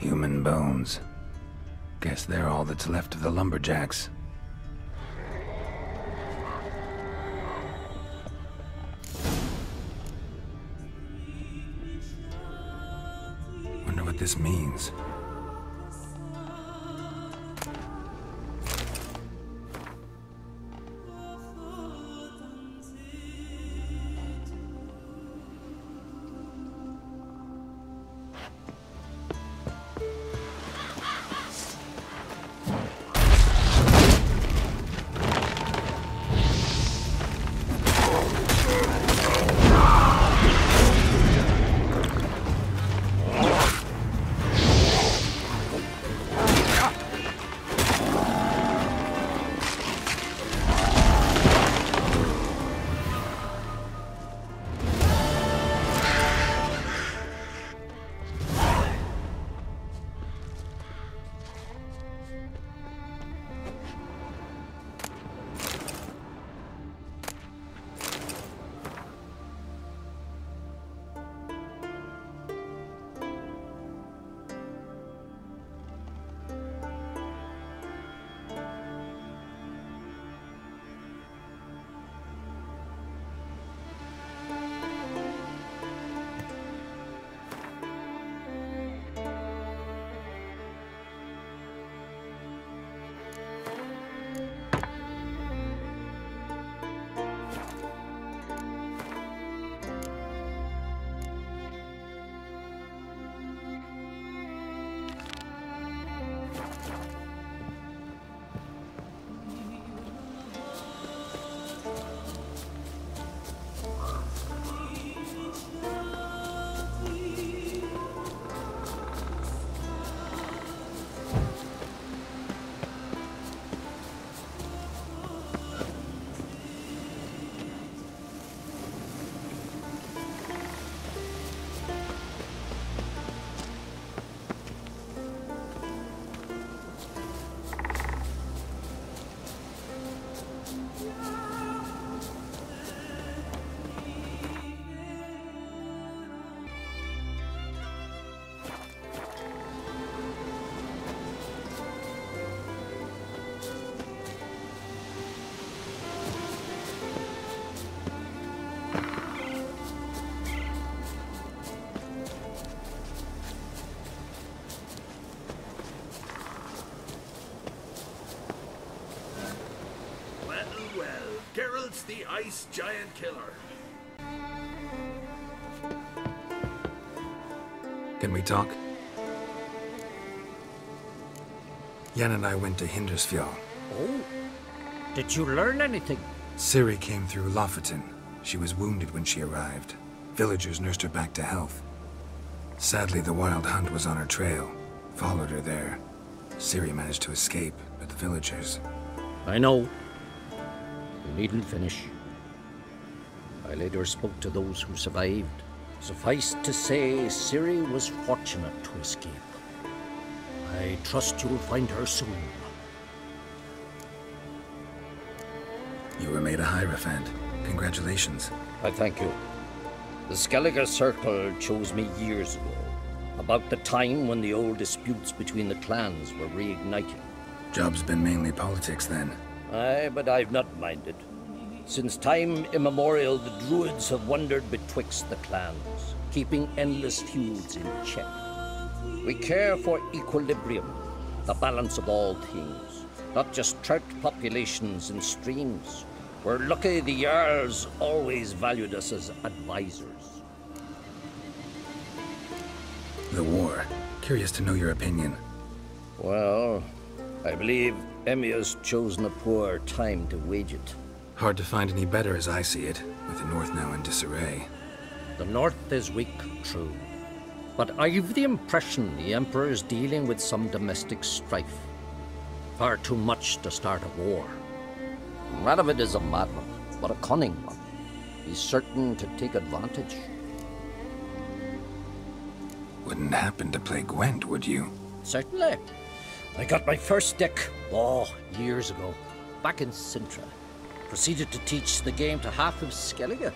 Human bones. Guess they're all that's left of the lumberjacks. Wonder what this means. Geralt's the ice giant killer. Can we talk? Jan and I went to Hindersfjall. Oh? Did you learn anything? Ciri came through Lofoten. She was wounded when she arrived. Villagers nursed her back to health. Sadly, the Wild Hunt was on her trail. Followed her there. Ciri managed to escape, but the villagers... I know. You needn't finish. I later spoke to those who survived. Suffice to say, Ciri was fortunate to escape. I trust you'll find her soon. You were made a Hierophant. Congratulations. I thank you. The Skellige Circle chose me years ago, about the time when the old disputes between the clans were reigniting. Job's been mainly politics then. Aye, but I've not minded. Since time immemorial, the Druids have wandered betwixt the clans, keeping endless feuds in check. We care for equilibrium, the balance of all things, not just trout populations and streams. We're lucky the Jarls always valued us as advisors. The war. Curious to know your opinion. Well, I believe Emmir's chosen a poor time to wage it. Hard to find any better as I see it, with the North now in disarray. The North is weak, true. But I've the impression the Emperor's dealing with some domestic strife. Far too much to start a war. Radovid is a madman, but a cunning one. He's certain to take advantage. Wouldn't happen to play Gwent, would you? Certainly. I got my first deck, years ago, back in Sintra. Proceeded to teach the game to half of Skellige.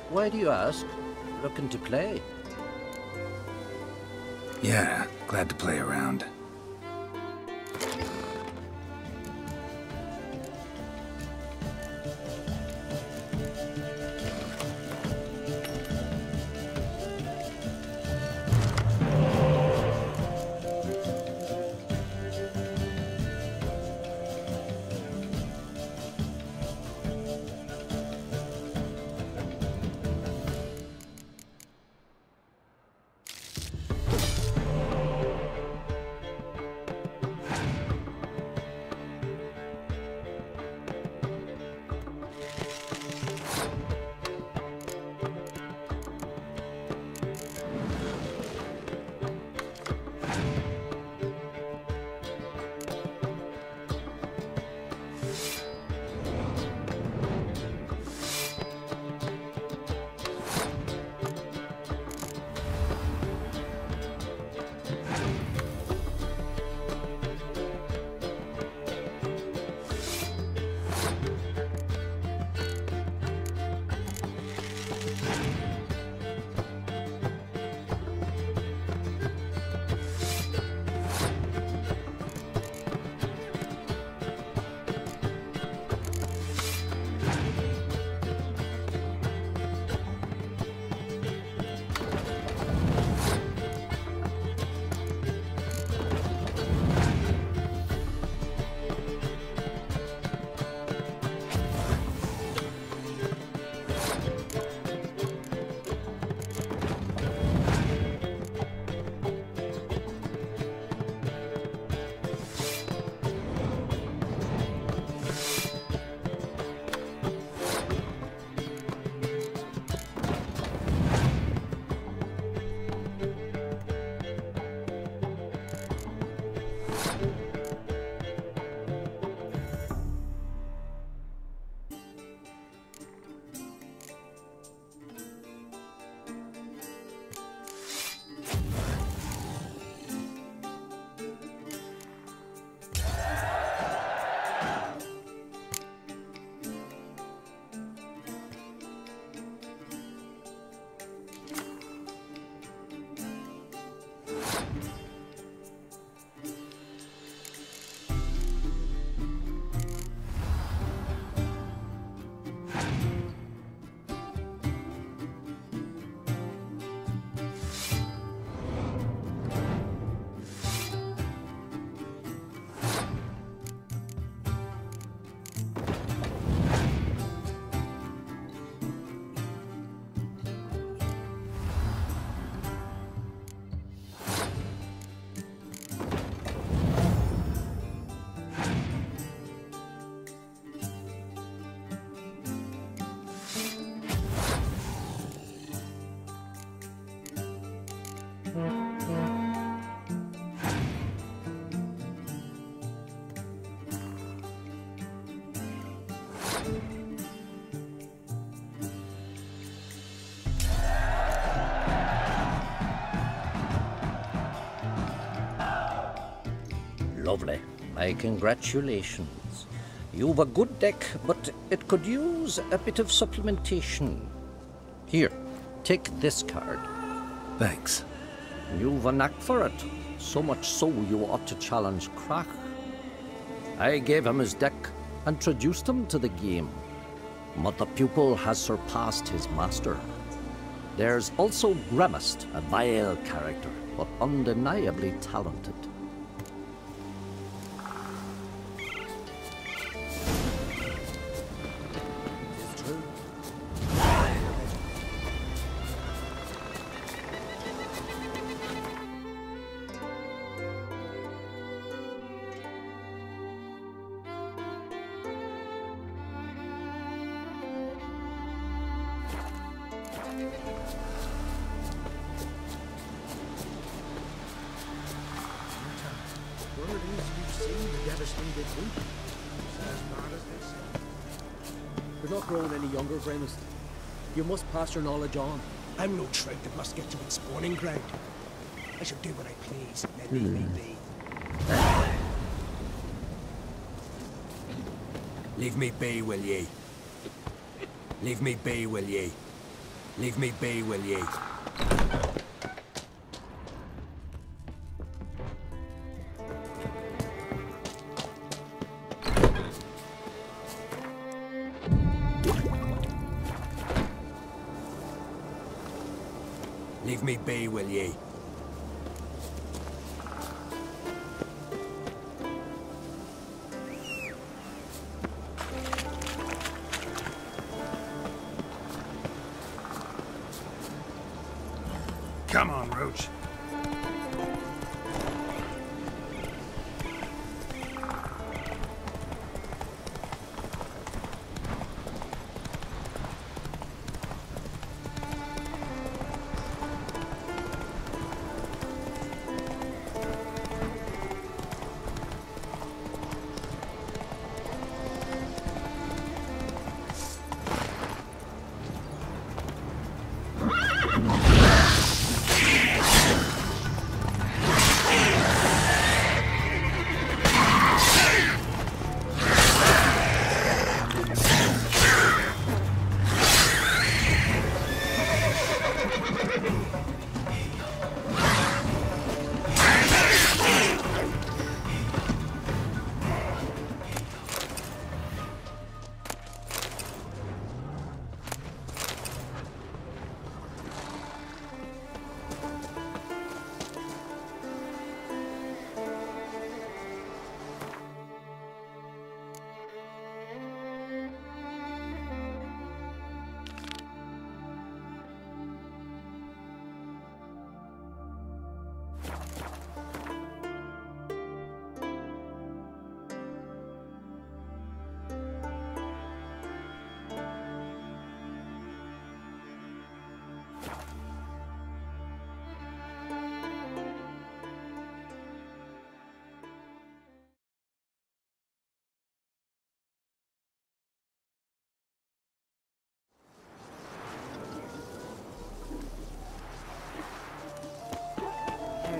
Why do you ask? Looking to play? Yeah, Glad to play around. Lovely. My congratulations. You've a good deck, but it could use a bit of supplementation. Here, take this card. Thanks. You've a knack for it. So much so you ought to challenge Krach. I gave him his deck, introduced him to the game. But the pupil has surpassed his master. There's also Grimaced, a vile character, but undeniably talented. You're not growing any younger, Grimus. You must pass your knowledge on. I'm no trout that must get to its spawning ground. I shall do what I please, and leave me be. Leave me be, will ye? Leave me be, will ye? Leave me be, will ye? leave me be, will ye? Come on, Roach.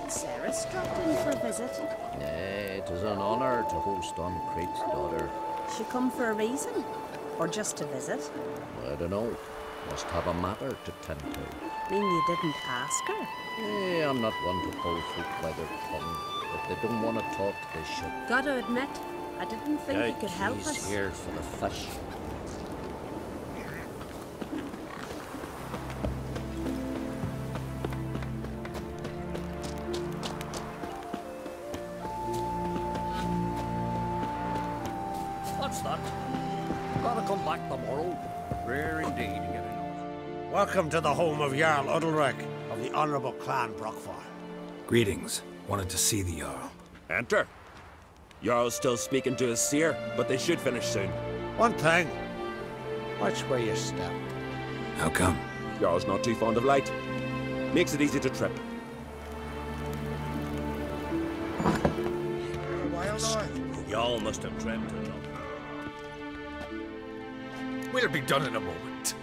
Sarah's dropped in for a visit. Nay, it is an honour to host on Craig's daughter. She come for a reason? Or just to visit? I don't know. Must have a matter to tend to. Mean you didn't ask her? Hey, I'm not one to pull folk by their tongue. If they don't want to talk, they should. Gotta admit, I didn't think you could help He's us. here for the fish. What's that? Gotta come back tomorrow. Rare indeed, you know. Welcome to the home of Jarl Udalric of the Honourable Clan Brockfar. Greetings. Wanted to see the Jarl. Enter. Jarl's still speaking to his seer, but they should finish soon. One thing. Watch where you step. How come? Jarl's not too fond of light. Makes it easy to trip. Y'all must have dreamt it up. We'll be done in a moment.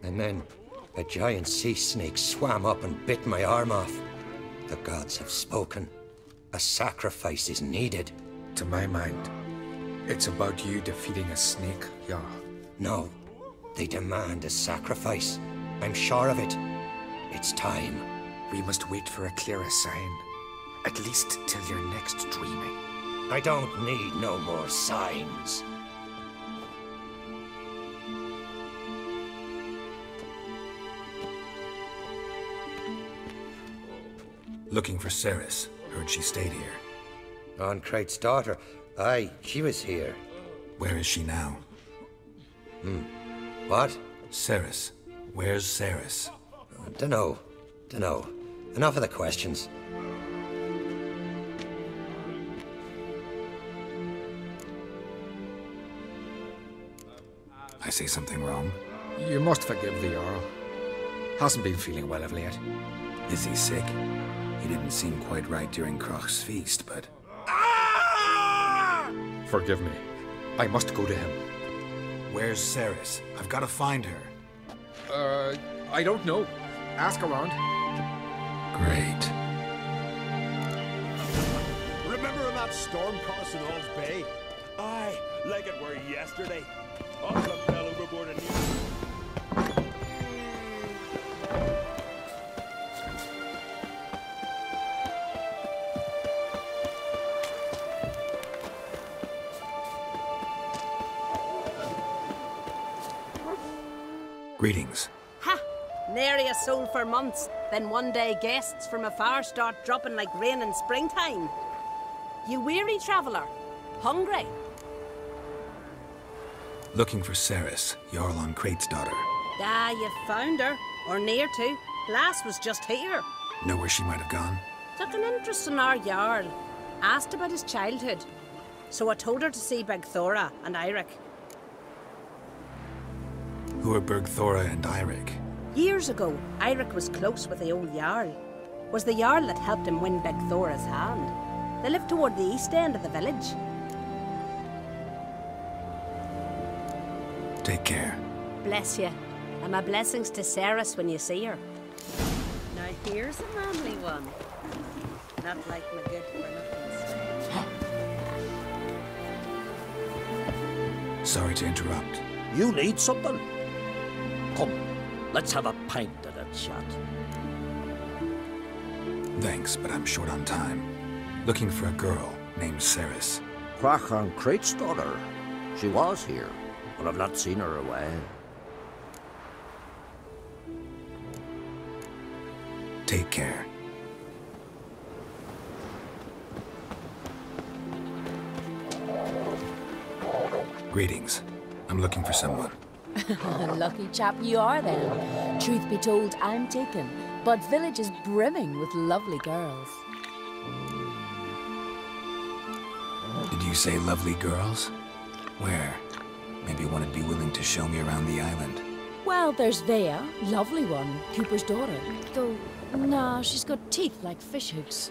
And then a giant sea snake swam up and bit my arm off. The gods have spoken. A sacrifice is needed. To my mind, it's about you defeating a snake, Jarl. No, they demand a sacrifice. I'm sure of it. It's time. We must wait for a clearer sign. At least till your next dreaming. I don't need no more signs. Looking for Ceres. Heard she stayed here. On Craig's daughter. Aye, she was here. Where is she now? What? Ceres. Where's Ceres? Dunno. Enough of the questions. I say something wrong? You must forgive the Jarl. Hasn't been feeling well of late. Is he sick? He didn't seem quite right during Kroch's feast, but... Forgive me. I must go to him. Where's Ceres? I've got to find her. I don't know. Ask around. Great. Remember in that storm caught us in All's Bay? Aye, like it were yesterday. All some fell overboard and Greetings. Ha! nary a soul for months. Then one day guests from afar start dropping like rain in springtime. You weary traveller? Hungry? Looking for Ceres, Jarl on Crate's daughter. Ah, you found her. Or near to. Lass was just here. Know where she might have gone? Took an interest in our Jarl. Asked about his childhood. So I told her to see Bergthora and Eirik. Who are Bergthora and Eirik? Years ago, Eirik was close with the old Jarl. Was the Jarl that helped him win Bergthora's hand. They lived toward the east end of the village. Take care. Bless you. And my blessings to Ceres when you see her. Now here's a manly one. Not like my good for nothing. Sorry to interrupt. You need something? Come, let's have a pint of that shot. Thanks, but I'm short on time. Looking for a girl named Ceres. Crach on Crate's daughter. She was here, but I've not seen her a while. Take care. Greetings. I'm looking for someone. Lucky chap you are then. Truth be told, I'm taken, but village is brimming with lovely girls. Did you say lovely girls? Where? Maybe one would be willing to show me around the island. Well, there's Vea, lovely one, Cooper's daughter. Though, nah, she's got teeth like fish hooks.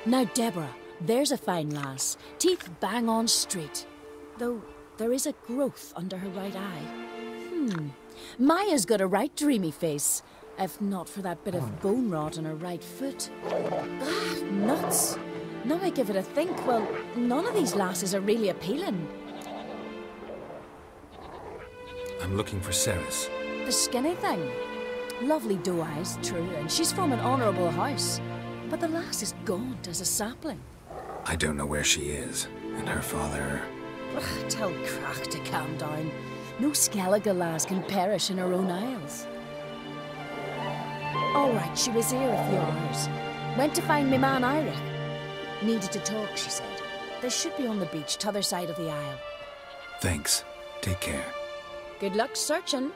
Now Deborah, there's a fine lass. Teeth bang on straight. Though, there is a growth under her right eye. Maya's got a right dreamy face, if not for that bit of bone rot on her right foot. Ah, nuts. Now I give it a think, well, none of these lasses are really appealing. I'm looking for Ceres. The skinny thing. Lovely doe eyes, true, and she's from an honourable house. But the lass is gaunt as a sapling. I don't know where she is, and her father... Ugh, tell Crach to calm down. No Skellige lass can perish in her own isles. All right, she was here a few hours. Went to find me man Eirik. Needed to talk, she said. They should be on the beach, t'other side of the isle. Thanks. Take care. Good luck searching.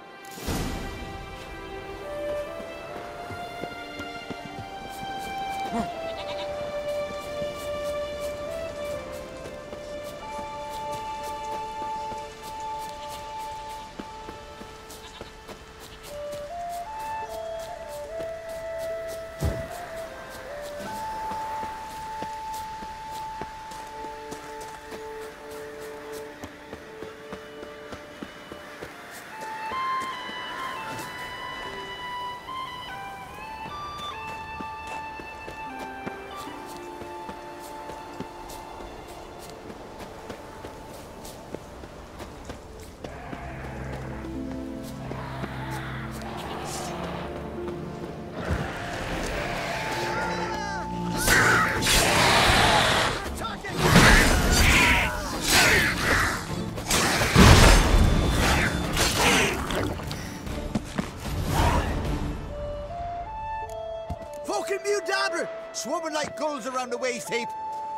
Swarming like gulls around the waist heap.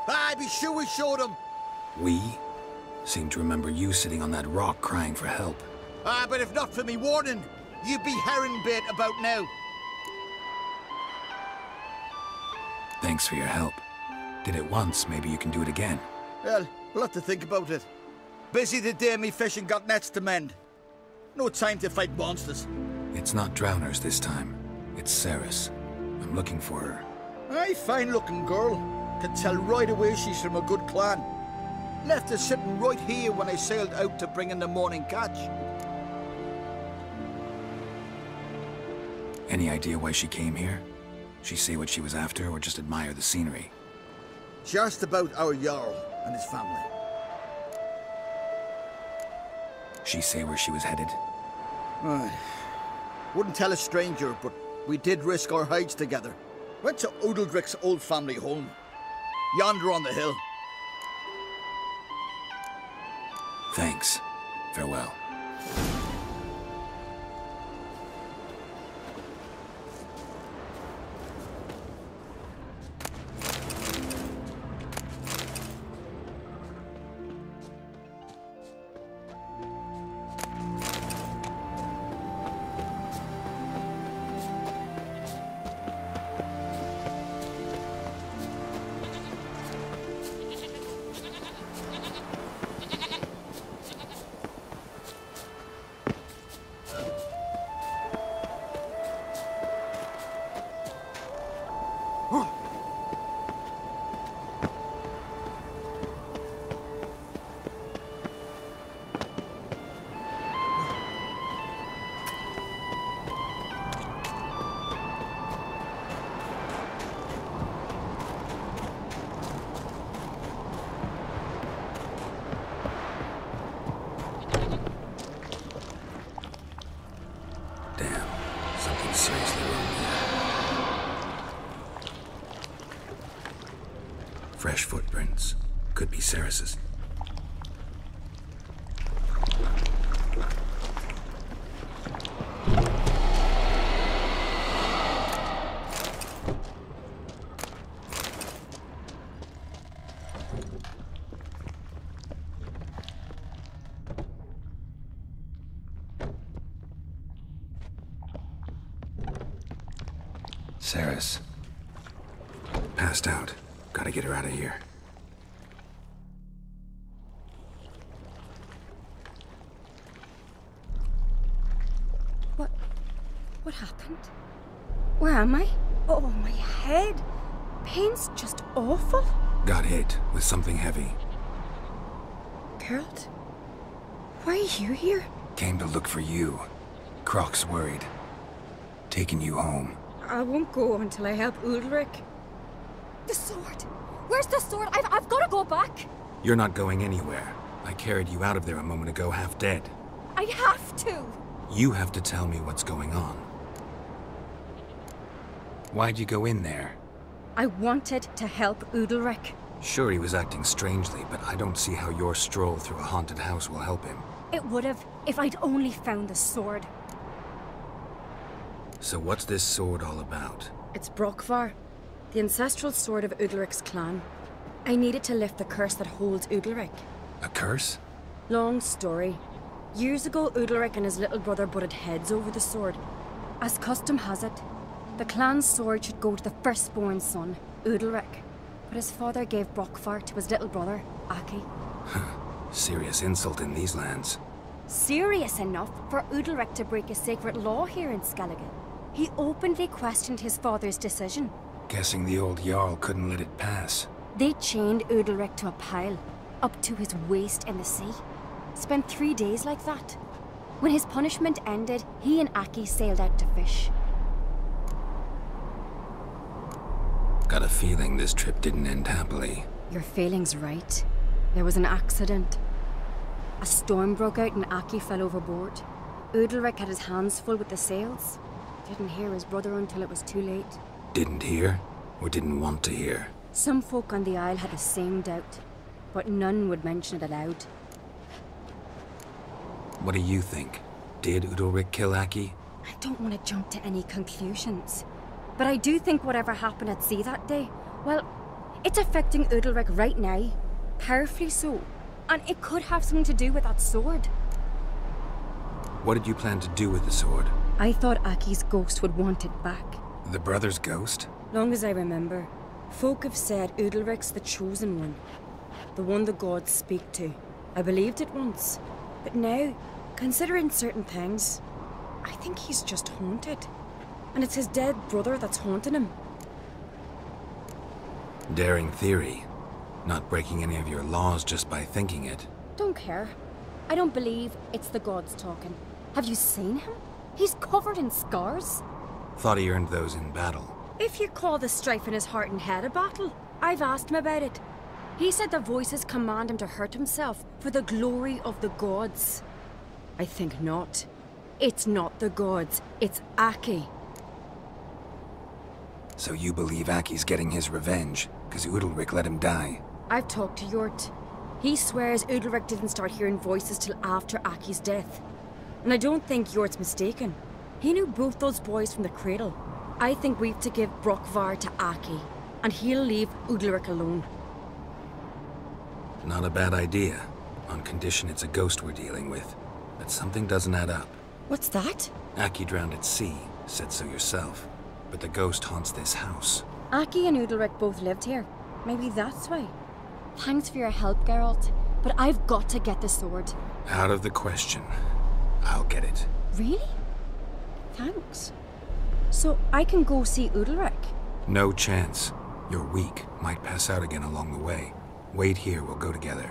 I'd be sure we showed them. We? Seem to remember you sitting on that rock crying for help. But if not for me warning, you'd be herring bait about now. Thanks for your help. Did it once, maybe you can do it again. Well, we'll have to think about it. Busy the day me fishing got nets to mend. No time to fight monsters. It's not drowners this time. It's Ceres. I'm looking for her. Aye, fine-looking girl. Can tell right away she's from a good clan. Left her sitting right here when I sailed out to bring in the morning catch. Any idea why she came here? She say what she was after, or just admire the scenery? She asked about our Jarl and his family. She say where she was headed? Wouldn't tell a stranger, but we did risk our hides together. Went to Odeldrick's old family home. Yonder on the hill. Thanks. Farewell. Fresh footprints. Could be Ceres's. Ceres. Passed out. Gotta get her out of here. What happened? Where am I? Oh, my head. Pain's just awful. Got hit with something heavy. Geralt? Why are you here? Came to look for you. Croc's worried. Taking you home. I won't go until I help Ulrich. The sword! Where's the sword? I've got to go back! You're not going anywhere. I carried you out of there a moment ago, half dead. I have to! You have to tell me what's going on. Why'd you go in there? I wanted to help Ulrich. Sure, he was acting strangely, but I don't see how your stroll through a haunted house will help him. It would have, if I'd only found the sword. So what's this sword all about? It's Brockvar, the ancestral sword of Ulrich's clan. I needed to lift the curse that holds Ulrich. A curse? Long story. Years ago, Ulrich and his little brother butted heads over the sword. As custom has it, the clan's sword should go to the firstborn son, Ulrich. But his father gave Brockvar to his little brother, Aki. Serious insult in these lands. Serious enough for Ulrich to break a sacred law here in Skellige. He openly questioned his father's decision. Guessing the old Jarl couldn't let it pass. They chained Ulrich to a pile, up to his waist in the sea. Spent 3 days like that. When his punishment ended, he and Aki sailed out to fish. Got a feeling this trip didn't end happily. Your feeling's right. There was an accident. A storm broke out and Aki fell overboard. Ulrich had his hands full with the sails. Didn't hear his brother until it was too late. Didn't hear? Or didn't want to hear? Some folk on the Isle had the same doubt, but none would mention it aloud. What do you think? Did Ulrich kill Aki? I don't want to jump to any conclusions. But I do think whatever happened at sea that day, well, it's affecting Ulrich right now. Powerfully so. And it could have something to do with that sword. What did you plan to do with the sword? I thought Aki's ghost would want it back. The brother's ghost? Long as I remember, folk have said Ulrich's the chosen one. The one the gods speak to. I believed it once. But now, considering certain things, I think he's just haunted. And it's his dead brother that's haunting him. Daring theory. Not breaking any of your laws just by thinking it. Don't care. I don't believe it's the gods talking. Have you seen him? He's covered in scars. Thought he earned those in battle. If you call the strife in his heart and head a battle, I've asked him about it. He said the voices command him to hurt himself for the glory of the gods. I think not. It's not the gods, it's Aki. So you believe Aki's getting his revenge, because Ulrich let him die? I've talked to Jort. He swears Ulrich didn't start hearing voices till after Aki's death. And I don't think Jort's mistaken. He knew both those boys from the cradle. I think we've to give Brockvar to Aki, and he'll leave Ulrich alone. Not a bad idea, on condition it's a ghost we're dealing with. But something doesn't add up. What's that? Aki drowned at sea, said so yourself. But the ghost haunts this house. Aki and Ulrich both lived here. Maybe that's why. Thanks for your help, Geralt. But I've got to get the sword. Out of the question. I'll get it. Really? Thanks. So I can go see Ulrich? No chance. You're weak. Might pass out again along the way. Wait here, we'll go together.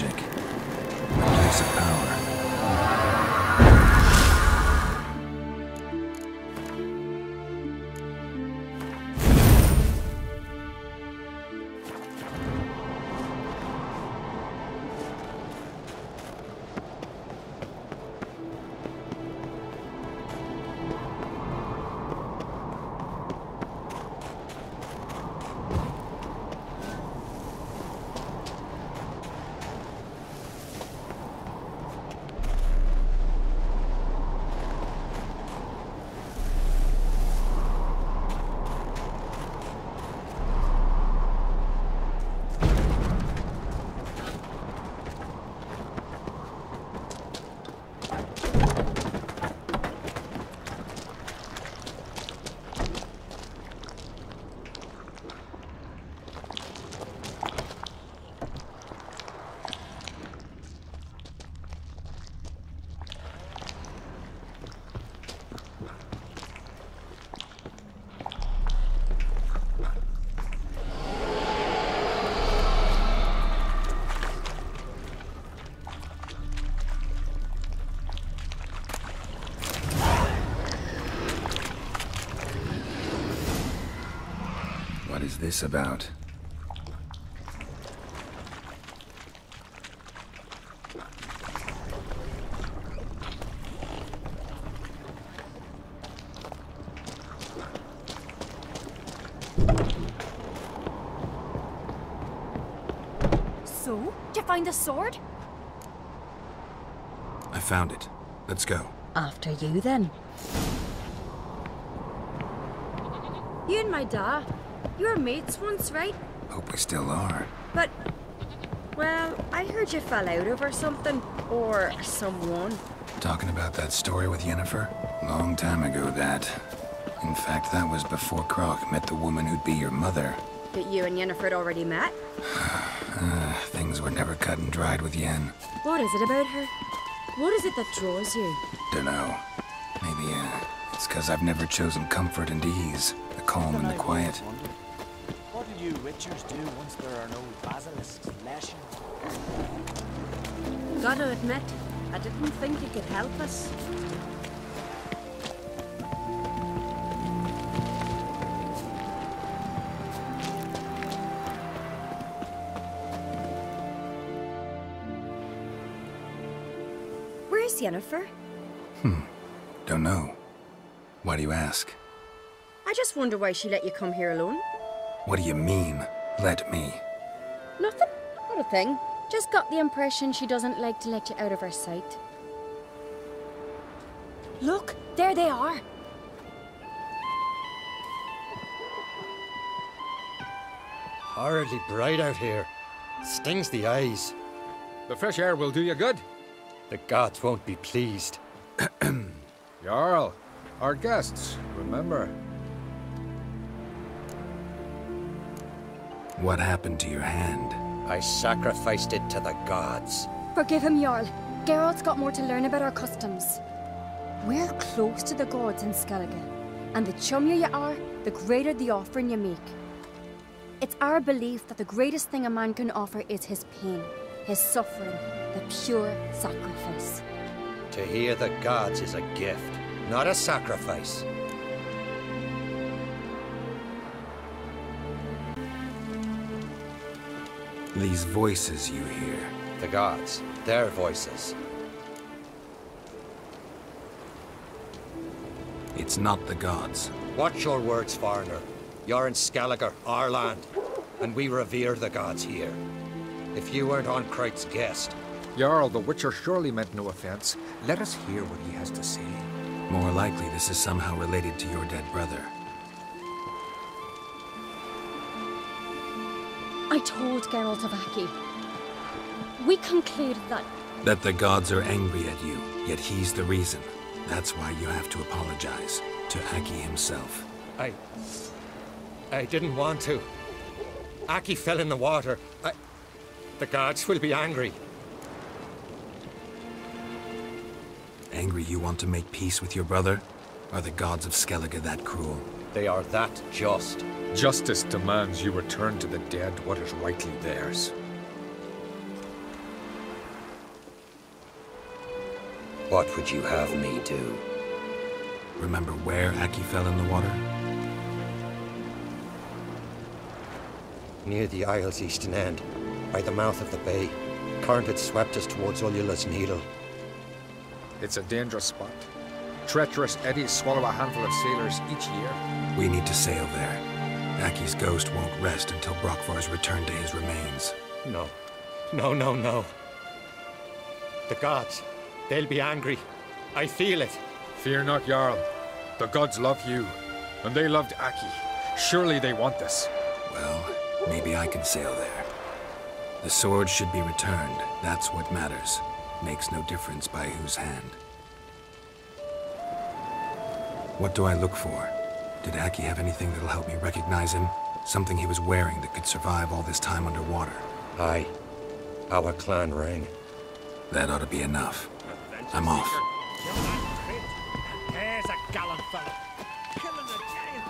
magic. A place of power. What is this about? So, did you find the sword? I found it. Let's go. After you, then. You and my da, you were mates once, right? Hope we still are. But, well, I heard you fell out over something, or someone. Talking about that story with Yennefer? Long time ago, that. In fact, that was before Croc met the woman who'd be your mother. That you and Yennefer had already met? Things were never cut and dried with Yen. What is it about her? What is it that draws you? Dunno. Maybe, it's because I've never chosen comfort and ease. The calm and the quiet. What do you witchers do once there are no basilisks lashing? Gotta admit, I didn't think you could help us. Where's Yennefer? Don't know. Why do you ask? I just wonder why she let you come here alone. What do you mean, let me? Nothing. Not a thing. Just got the impression she doesn't like to let you out of her sight. Look, there they are. Horridly bright out here. Stings the eyes. The fresh air will do you good. The gods won't be pleased. Jarl, our guests, remember. What happened to your hand? I sacrificed it to the gods. Forgive him, Jarl. Geralt's got more to learn about our customs. We're close to the gods in Skellige, and the chummier you are, the greater the offering you make. It's our belief that the greatest thing a man can offer is his pain, his suffering, the pure sacrifice. To hear the gods is a gift, not a sacrifice. These voices you hear. The gods, their voices. It's not the gods. Watch your words, foreigner. You're in Skellige, our land, and we revere the gods here. If you weren't on Kright's guest... Jarl, the Witcher surely meant no offense. Let us hear what he has to say. More likely this is somehow related to your dead brother. I told Geralt of Aki. We concluded that... That the gods are angry at you, yet he's the reason. That's why you have to apologize to Aki himself. I didn't want to. Aki fell in the water. The gods will be angry. Angry you want to make peace with your brother? Are the gods of Skellige that cruel? They are that just. Justice demands you return to the dead what is rightly theirs. What would you have me do? Remember where Aki fell in the water? Near the Isle's eastern end, by the mouth of the bay. Current had swept us towards Ullula's Needle. It's a dangerous spot. Treacherous eddies swallow a handful of sailors each year. We need to sail there. Aki's ghost won't rest until Brokvar's returned to his remains. No. No, no, no. The gods, they'll be angry. I feel it. Fear not, Jarl. The gods love you, and they loved Aki. Surely they want this. Well, maybe I can sail there. The sword should be returned. That's what matters. Makes no difference by whose hand. What do I look for? Did Aki have anything that'll help me recognize him? Something he was wearing that could survive all this time underwater? Aye. Our clan ring. That ought to be enough. I'm off. There's a gallant fella. Killing a giant.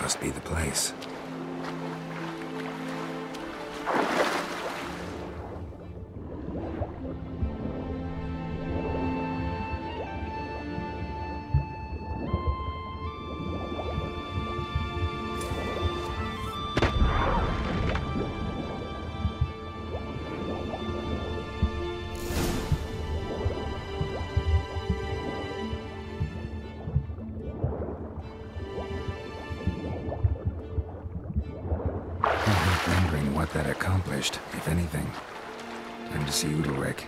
Must be the place. What that accomplished, if anything. Time to see Udalric.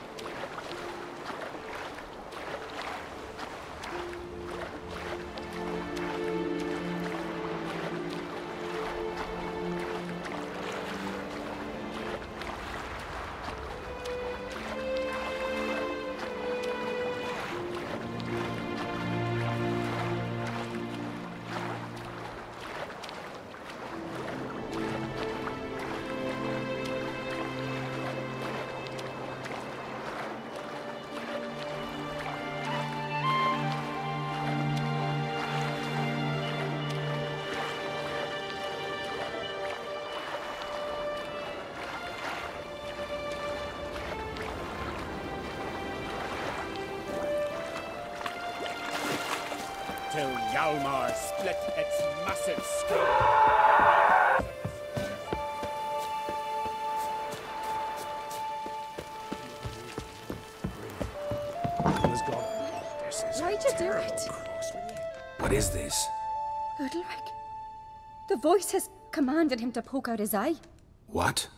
Till Hjalmar split its massive skull. Why'd you do it? What is this? Udalric. The voice has commanded him to poke out his eye. What?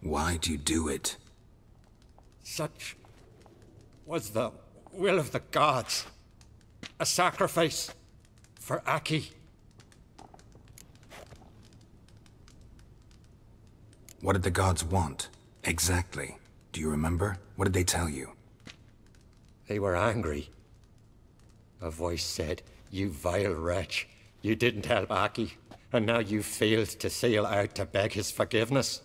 Why'd you do it? Such was the will of the gods. A sacrifice for Aki. What did the gods want? Exactly. Do you remember? What did they tell you? They were angry. A voice said, "You vile wretch. You didn't help Aki, and now you failed to sail out to beg his forgiveness.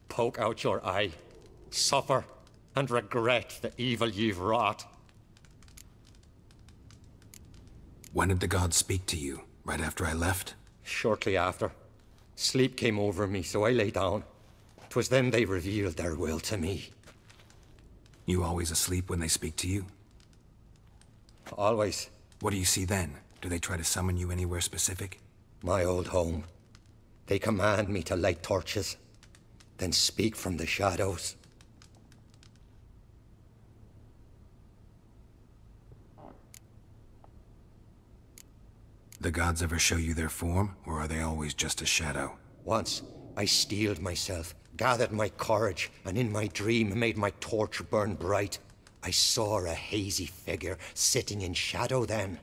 Poke out your eye, suffer, and regret the evil you've wrought." When did the gods speak to you? Right after I left? Shortly after. Sleep came over me, so I lay down. 'Twas then they revealed their will to me. You always asleep when they speak to you? Always. What do you see then? Do they try to summon you anywhere specific? My old home. They command me to light torches, then speak from the shadows. the gods ever show you their form, or are they always just a shadow? Once, I steeled myself, gathered my courage, and in my dream made my torch burn bright. I saw a hazy figure sitting in shadow then.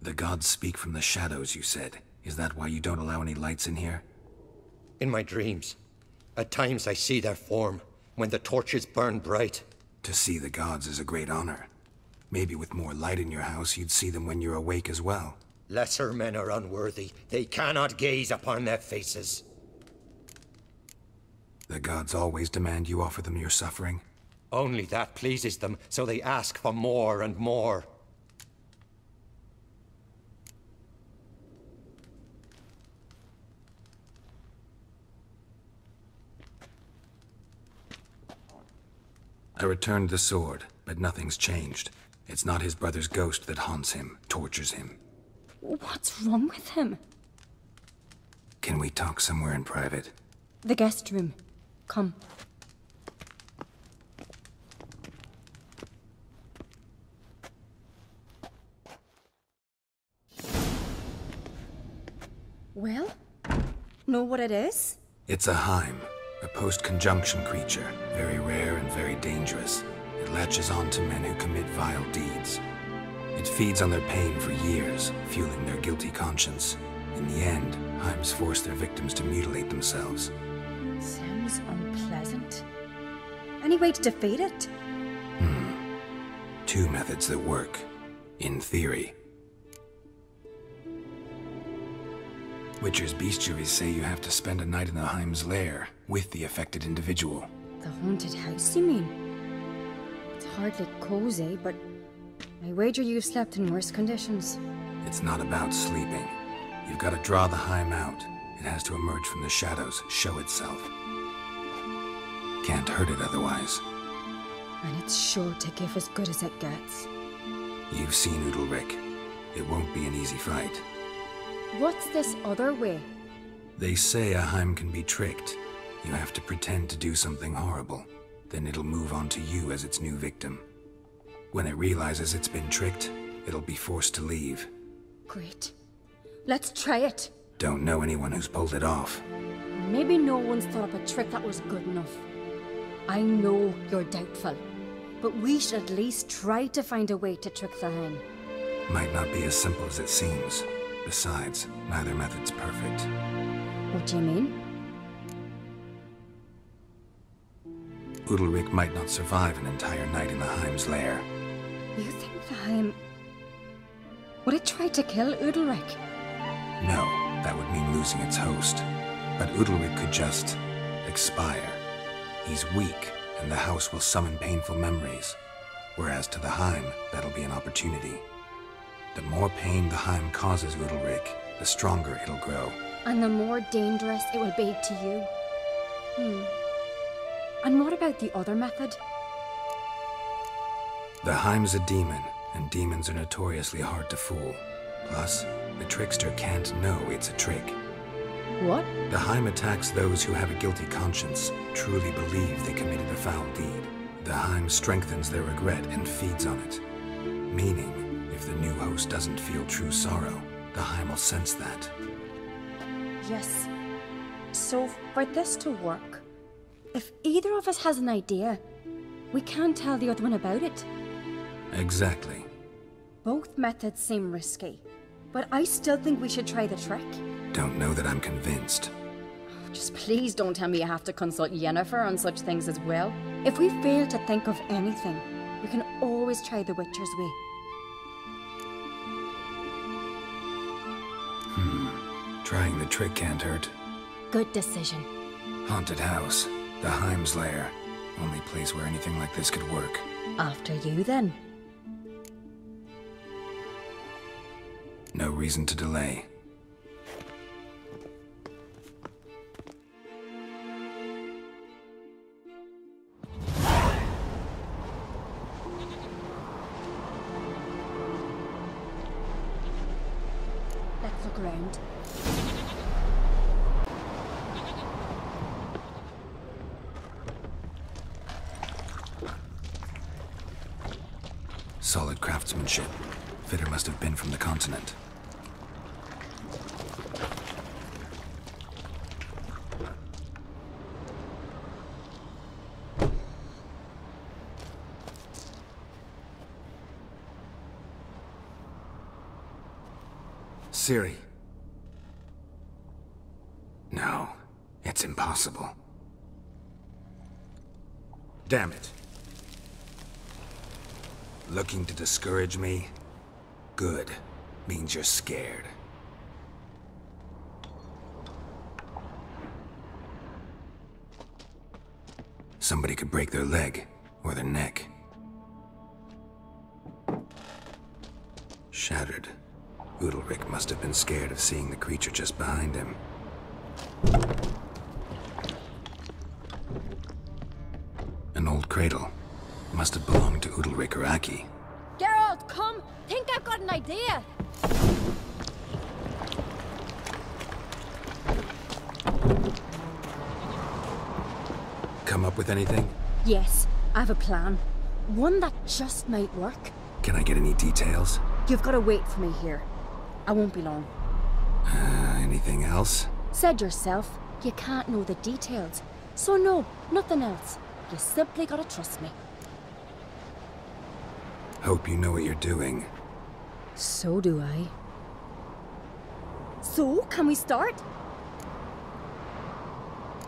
The gods speak from the shadows, you said. Is that why you don't allow any lights in here? In my dreams. At times I see their form, when the torches burn bright. To see the gods is a great honor. Maybe with more light in your house, you'd see them when you're awake as well. Lesser men are unworthy. They cannot gaze upon their faces. The gods always demand you offer them your suffering? Only that pleases them, so they ask for more and more. I returned the sword, but nothing's changed. It's not his brother's ghost that haunts him, tortures him. What's wrong with him? Can we talk somewhere in private? The guest room. Come. Well, know what it is? It's a Heim, a post-conjunction creature, very rare and very dangerous. It latches on to men who commit vile deeds. It feeds on their pain for years, fueling their guilty conscience. In the end, Heims force their victims to mutilate themselves. Sounds unpleasant. Any way to defeat it? Two methods that work, in theory. Witcher's bestiaries say you have to spend a night in the Heim's lair, with the affected individual. The haunted house, you mean? It's hardly cozy, but I wager you've slept in worse conditions. It's not about sleeping. You've got to draw the Heim out. It has to emerge from the shadows, show itself. Can't hurt it otherwise. And it's sure to give as good as it gets. You've seen Udalric. It won't be an easy fight. What's this other way? They say a Heim can be tricked. You have to pretend to do something horrible. Then it'll move on to you as its new victim. When it realizes it's been tricked, it'll be forced to leave. Great. Let's try it. Don't know anyone who's pulled it off. Maybe no one's thought up a trick that was good enough. I know you're doubtful, but we should at least try to find a way to trick the Heim. Might not be as simple as it seems. Besides, neither method's perfect. What do you mean? Udalric might not survive an entire night in the Heim's lair. You think the Heim... would it try to kill Udalric? No, that would mean losing its host. But Udalric could just... expire. He's weak, and the house will summon painful memories. Whereas to the Heim, that'll be an opportunity. The more pain the Heim causes Udalric, the stronger it'll grow. And the more dangerous it will be to you. And what about the other method? The Heim's a demon, and demons are notoriously hard to fool. Plus, the trickster can't know it's a trick. What? The Heim attacks those who have a guilty conscience, truly believe they committed a foul deed. The Heim strengthens their regret and feeds on it. Meaning, if the new host doesn't feel true sorrow, the Heim will sense that. Yes. So, for this to work, if either of us has an idea, we can't tell the other one about it. Exactly. Both methods seem risky, but I still think we should try the trick. Don't know that I'm convinced. Just please don't tell me you have to consult Yennefer on such things as well. If we fail to think of anything, we can always try the Witcher's way. Trying the trick can't hurt. Good decision. Haunted house. The Heim's lair. Only place where anything like this could work. After you, then. No reason to delay. Let's look around. Solid craftsmanship. Fitter must have been from the continent. Ciri. No, it's impossible. Damn it. Looking to discourage me? Good. Means you're scared. Somebody could break their leg, or their neck. Shattered. Udalric must have been scared of seeing the creature just behind him. An old cradle. Must have belonged to Udalric or Aki. Geralt, come! Think I've got an idea! Come up with anything? Yes, I have a plan. One that just might work. Can I get any details? You've got to wait for me here. I won't be long. Anything else? Said yourself, you can't know the details. So no, nothing else. You simply gotta trust me. Hope you know what you're doing. So do I. So, can we start?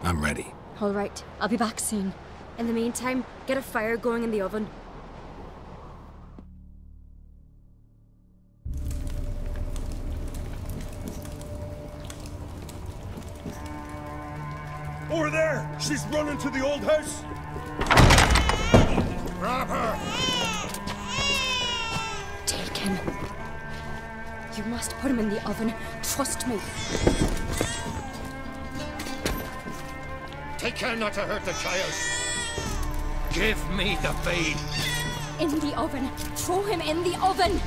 I'm ready. All right, I'll be back soon. In the meantime, get a fire going in the oven. Over there! She's running to the old house! Grab her! Take him. You must put him in the oven. Trust me. Take care not to hurt the child. Give me the babe. In the oven. Throw him in the oven.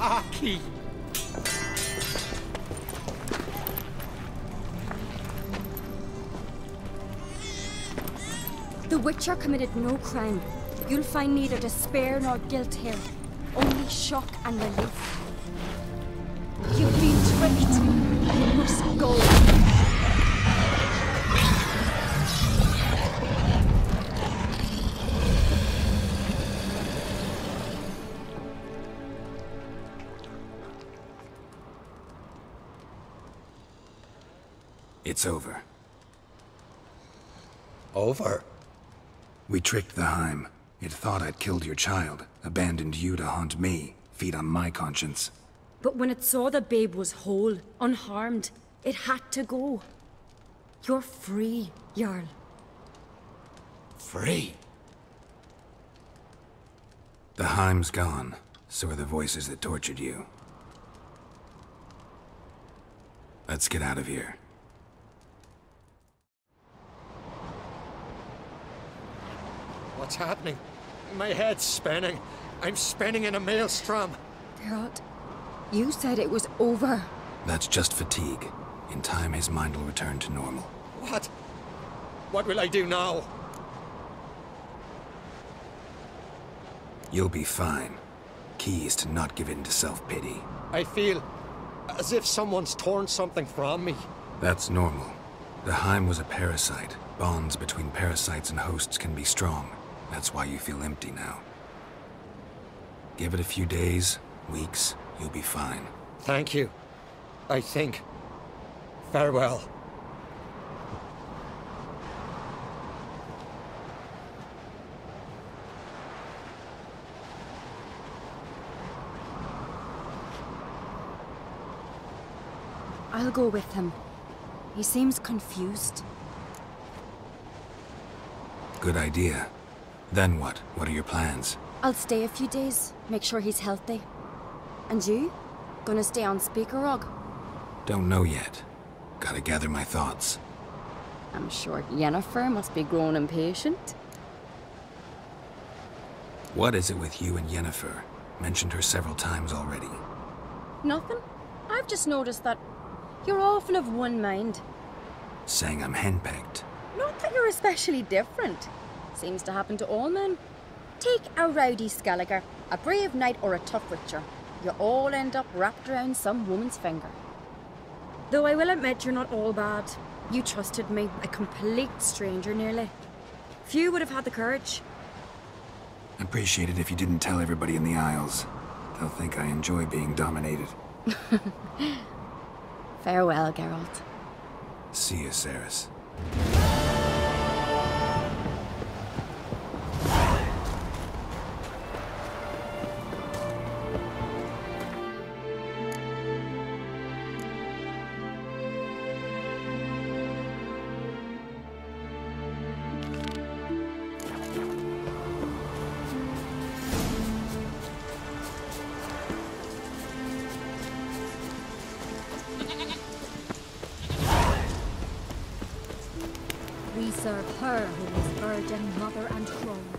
Aki! The Witcher committed no crime. You'll find neither despair nor guilt here. Only shock and relief. You've been tricked. You must go. It's over. Over? We tricked the Heim. It thought I'd killed your child, abandoned you to haunt me, feed on my conscience. But when it saw the babe was whole, unharmed, it had to go. You're free, Jarl. Free? The Heim's gone, so are the voices that tortured you. Let's get out of here. What's happening? My head's spinning. I'm spinning in a maelstrom. Geralt, you said it was over. That's just fatigue. In time, his mind will return to normal. What? What will I do now? You'll be fine. Key is to not give in to self-pity. I feel as if someone's torn something from me. That's normal. The Heim was a parasite. Bonds between parasites and hosts can be strong. That's why you feel empty now. Give it a few days, weeks, you'll be fine. Thank you. I think. Farewell. I'll go with him. He seems confused. Good idea. Then what? What are your plans? I'll stay a few days, make sure he's healthy. And you? Gonna stay on Speaker Rug? Don't know yet. Gotta gather my thoughts. I'm sure Yennefer must be growing impatient. What is it with you and Yennefer? Mentioned her several times already. Nothing. I've just noticed that you're often of one mind. Saying I'm henpecked. Not that you're especially different. Seems to happen to all men. Take a rowdy Skelliger, a brave knight or a tough witcher. You all end up wrapped around some woman's finger. Though I will admit you're not all bad. You trusted me, a complete stranger nearly. Few would have had the courage. Appreciate it if you didn't tell everybody in the Isles. They'll think I enjoy being dominated. Farewell, Geralt. See you, Ceres. We serve her who was virgin, mother and crone.